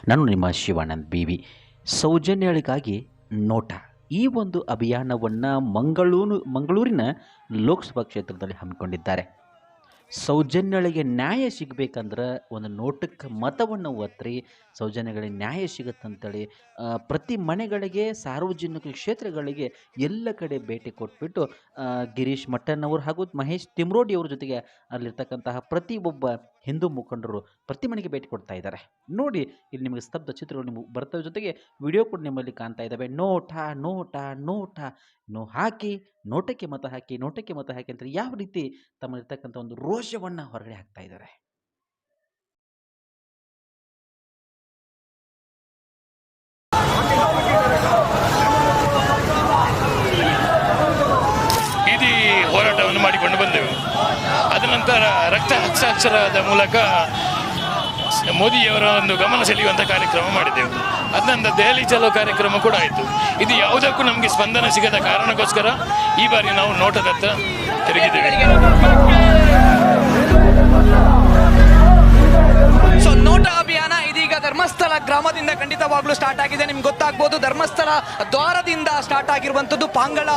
ನಾನು ನಿಮ್ಮ ಶಿವಾನಂದ್ BV. ಸೌಜನ್ಯಗಳಿಗಾಗಿ ನೋಟ ಈ ಒಂದು ಅಭಿಯಾನವನ್ನು ಮಂಗಳೂರಿನ ಲೋಕಸಭಾ ಕ್ಷೇತ್ರದಲ್ಲಿ ಹಮ್ಮಿಕೊಂಡಿದ್ದಾರೆ. ಸೌಜನ್ಯಗಳಿಗೆ ನ್ಯಾಯ ಸಿಗಬೇಕಂದ್ರೆ ಒಂದು ನೋಟಕ್ಕೆ ಮತವನ್ನು ಒತ್ತಿರಿ, ಸೌಜನ್ಯಗಳಿಗೆ ನ್ಯಾಯ ಸಿಗುತ್ತಂತೇಳಿ ಪ್ರತಿ ಮನೆಗಳಿಗೆ, ಸಾರ್ವಜನಿಕ ಕ್ಷೇತ್ರಗಳಿಗೆ ಎಲ್ಲ ಕಡೆ ಭೇಟಿ ಕೊಟ್ಬಿಟ್ಟು ಗಿರೀಶ್ ಮಟ್ಟಣ್ಣವರು ಹಾಗೂ ಮಹೇಶ್ ತಿಮ್ರೋಡಿ ಅವ್ರ ಜೊತೆಗೆ ಅಲ್ಲಿರ್ತಕ್ಕಂತಹ ಪ್ರತಿಯೊಬ್ಬ ಹಿಂದೂ ಮುಖಂಡರು ಪ್ರತಿ ಮನೆಗೆ ಭೇಟಿ ಕೊಡ್ತಾ ಇದ್ದಾರೆ. ನೋಡಿ, ಇಲ್ಲಿ ನಿಮಗೆ ಸ್ತಬ್ಧ ಚಿತ್ರಗಳು ನಿಮಗೆ ಬರ್ತವೆ, ಜೊತೆಗೆ ವಿಡಿಯೋ ಕೂಡ ನಿಮ್ಮಲ್ಲಿ ಕಾಣ್ತಾ ಇದ್ದಾವೆ. ನೋಟ ನೋಟ ನೋಟ ಹಾಕಿ, ನೋಟಕ್ಕೆ ಮತ ಹಾಕಿ, ನೋಟಕ್ಕೆ ಮತ ಹಾಕಿ ಅಂತ ಯಾವ ರೀತಿ ತಮ್ಮಲ್ಲಿರ್ತಕ್ಕಂಥ ಒಂದು ರೋಷವನ್ನು ಹೊರಗಡೆ ಹಾಕ್ತಾ ಇದ್ದಾರೆ. ಬೀದಿ ಹೋರಾಟವನ್ನು ಮಾಡಿಕೊಂಡು ಬಂದೆವು. ಅದ ನಂತರ ರಕ್ತ ಹಸ್ತಾಕ್ಷರದ ಮೂಲಕ ಮೋದಿಯವರ ಒಂದು ಗಮನ ಸೆಳೆಯುವಂಥ ಕಾರ್ಯಕ್ರಮ ಮಾಡಿದೆವು. ಅದ ನಂತರ ದೆಹಲಿ ಚಲೋ ಕಾರ್ಯಕ್ರಮ ಕೂಡ ಆಯಿತು. ಇದು ಯಾವುದಕ್ಕೂ ನಮಗೆ ಸ್ಪಂದನ ಸಿಗದ ಕಾರಣಕ್ಕೋಸ್ಕರ ಈ ಬಾರಿ ನಾವು ನೋಟದತ್ತ ತಿರುಗಿದ್ದೇವೆ. ಸೊ ನೋಟ ಅಭಿಯಾನ ಇದೀಗ ಧರ್ಮಸ್ಥಳ ಗ್ರಾಮದಿಂದ ಖಂಡಿತವಾಗ್ಲೂ ಸ್ಟಾರ್ಟ್ ಆಗಿದೆ. ನಿಮ್ಗೆ ಗೊತ್ತಾಗ್ಬೋದು, ಧರ್ಮಸ್ಥಳ ದ್ವಾರದಿಂದ ಸ್ಟಾರ್ಟ್ ಆಗಿರುವಂಥದ್ದು, ಪಾಂಗಳ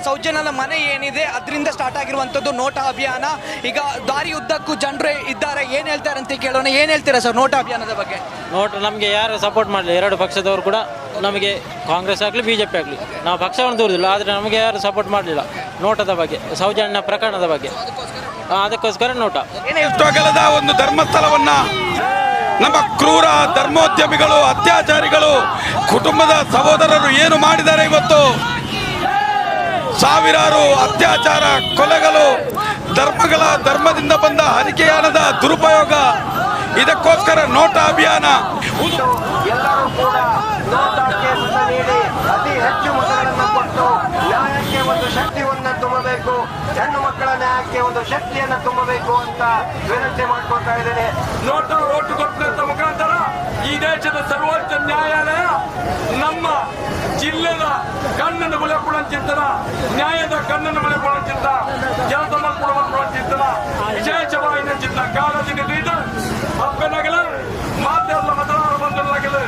ಸೌಜನ್ಯನ ಮನೆ ಏನಿದೆ ಅದರಿಂದ ಸ್ಟಾರ್ಟ್ ಆಗಿರುವಂಥದ್ದು ನೋಟ ಅಭಿಯಾನ. ಈಗ ದಾರಿ ಉದ್ದಕ್ಕೂ ಜನರು ಇದ್ದಾರೆ, ಏನು ಹೇಳ್ತಾರೆ ಅಂತ ಕೇಳೋಣ. ಏನು ಹೇಳ್ತೀರಾ ಸರ್ ನೋಟ ಅಭಿಯಾನದ ಬಗ್ಗೆ? ನೋಟ ನಮಗೆ ಯಾರು ಸಪೋರ್ಟ್ ಮಾಡಲಿ, ಎರಡು ಪಕ್ಷದವರು ಕೂಡ ನಮಗೆ ಕಾಂಗ್ರೆಸ್ ಆಗಲಿ BJP ಆಗಲಿ, ನಾವು ಪಕ್ಷವನ್ನು ದೂರದಿಲ್ಲ, ಆದರೆ ನಮಗೆ ಯಾರು ಸಪೋರ್ಟ್ ಮಾಡಲಿಲ್ಲ ನೋಟದ ಬಗ್ಗೆ, ಸೌಜನ್ಯ ಪ್ರಕರಣದ ಬಗ್ಗೆ. ಅದಕ್ಕೋಸ್ಕರ ನೋಟ. ಇಷ್ಟೊಗಲದ ಒಂದು ಧರ್ಮಸ್ಥಳವನ್ನ ನಮ್ಮ ಕ್ರೂರ ಧರ್ಮೋದ್ಯಮಿಗಳು, ಅತ್ಯಾಚಾರಿಗಳು, ಕುಟುಂಬದ ಸಹೋದರರು ಏನು ಮಾಡಿದ್ದಾರೆ ಇವತ್ತು. ಸಾವಿರಾರು ಅತ್ಯಾಚಾರ, ಕೊಲೆಗಳು, ಧರ್ಮದಿಂದ ಬಂದ ಹರಿಕೆಯಾನದ ದುರುಪಯೋಗ, ಇದಕ್ಕೋಸ್ಕರ ನೋಟ ಅಭಿಯಾನ. ಎಲ್ಲರೂ ಕೂಡ ನೋಟಕ್ಕೆ ಮತ ನೀಡಿ ಅತಿ ಹೆಚ್ಚು ಮತಗಳನ್ನು ಕೊಟ್ಟು ನ್ಯಾಯಕ್ಕೆ ಒಂದು ಶಕ್ತಿಯನ್ನು ತುಂಬಬೇಕು, ಹೆಣ್ಣು ಮಕ್ಕಳ ನ್ಯಾಯಕ್ಕೆ ಒಂದು ಶಕ್ತಿಯನ್ನು ತುಂಬಬೇಕು ಅಂತ ವಿನಂತಿ ಮಾಡ್ಕೊಳ್ತಾ ಇದ್ದೇನೆ. ನೋಟ ಓಟು ಕೊಟ್ಟಂತ ಮುಖಾಂತರ ಈ ದೇಶದ ಸರ್ವೋಚ್ಚ ನ್ಯಾಯಾಲಯ ನಮ್ಮ ಜಿಲ್ಲೆದ ಕಣ್ಣನ್ನು ಮುಳೆಕೊಳ್ಳುವಂತಿದ್ದನ, ನ್ಯಾಯದ ಕಣ್ಣನ್ನು ಮುಳೆಕೊಳ್ಳುವಂತಿದ್ದ, ಕೆಲಸ ಮಾಡ್ಕೊಳ್ಳುವಂತಿದ್ದನ ವಿಶೇಷವಾಗಿ ಚಿತ್ತ ಕಾಲದಿಂದ ಲೀಡರ್ ಅಪ್ಪನಾಗಲು ಮಾತೆಲ್ಲ ಮತದಾರ ಬಂಧುಗಳಾಗಲು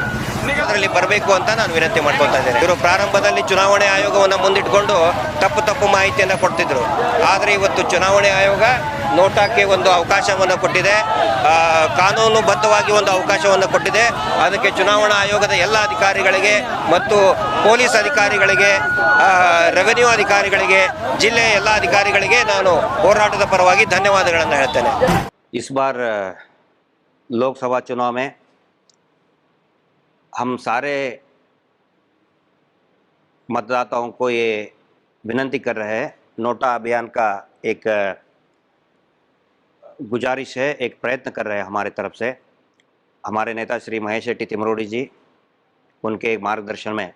ಅದರಲ್ಲಿ ಬರಬೇಕು ಅಂತ ನಾನು ವಿನಂತಿ ಮಾಡ್ಕೊಳ್ತಾ ಇದ್ದೇನೆ. ಇವರು ಪ್ರಾರಂಭದಲ್ಲಿ ಚುನಾವಣೆ ಆಯೋಗವನ್ನು ಮುಂದಿಟ್ಕೊಂಡು ತಪ್ಪು ಮಾಹಿತಿಯನ್ನು ಕೊಡ್ತಿದ್ರು. ಆದರೆ ಇವತ್ತು ಚುನಾವಣೆ ಆಯೋಗ ನೋಟಾಕ್ಕೆ ಒಂದು ಅವಕಾಶವನ್ನು ಕೊಟ್ಟಿದೆ, ಕಾನೂನುಬದ್ಧವಾಗಿ ಒಂದು ಅವಕಾಶವನ್ನು ಕೊಟ್ಟಿದೆ. ಅದಕ್ಕೆ ಚುನಾವಣಾ ಆಯೋಗದ ಎಲ್ಲ ಅಧಿಕಾರಿಗಳಿಗೆ ಮತ್ತು ಪೊಲೀಸ್ ಅಧಿಕಾರಿಗಳಿಗೆ, ರೆವೆನ್ಯೂ ಅಧಿಕಾರಿಗಳಿಗೆ, ಜಿಲ್ಲೆಯ ಎಲ್ಲ ಅಧಿಕಾರಿಗಳಿಗೆ ನಾನು ಹೋರಾಟದ ಪರವಾಗಿ ಧನ್ಯವಾದಗಳನ್ನು ಹೇಳ್ತೇನೆ. इस बार लोकसभा चुनाव में हम सारे मतदाताओं को ये विनती कर रहे हैं, नोटा अभियान का एक गुजारिश है, एक प्रयत्न कर रहे हैं हमारे तरफ से, हमारे नेता श्री महेश शेट्टी तिमरोडी जी, उनके मार्गदर्शन में.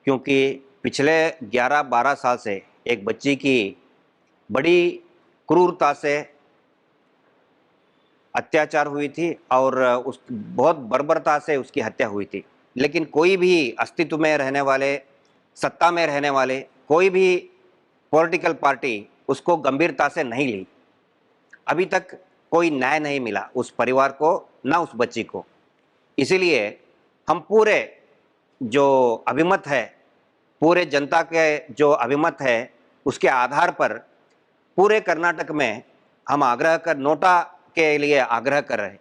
क्योंकि पिछले 11-12 साल से एक बच्ची की बड़ी क्रूरता से अत्याचार हुई थी और उस बहुत बर्बरता से उसकी हत्या हुई थी. लेकिन कोई भी अस्तित्व में रहने वाले, सत्ता में रहने वाले कोई भी पॉलिटिकल पार्टी उसको गंभीरता से नहीं ली. अभी तक कोई न्याय नहीं मिला उस परिवार को, ना उस बच्ची को. इसीलिए हम पूरे जो अभिमत है, पूरे जनता के जो अभिमत है, उसके आधार पर पूरे कर्नाटक में हम आग्रह कर नोटा के लिए आग्रह कर रहे हैं.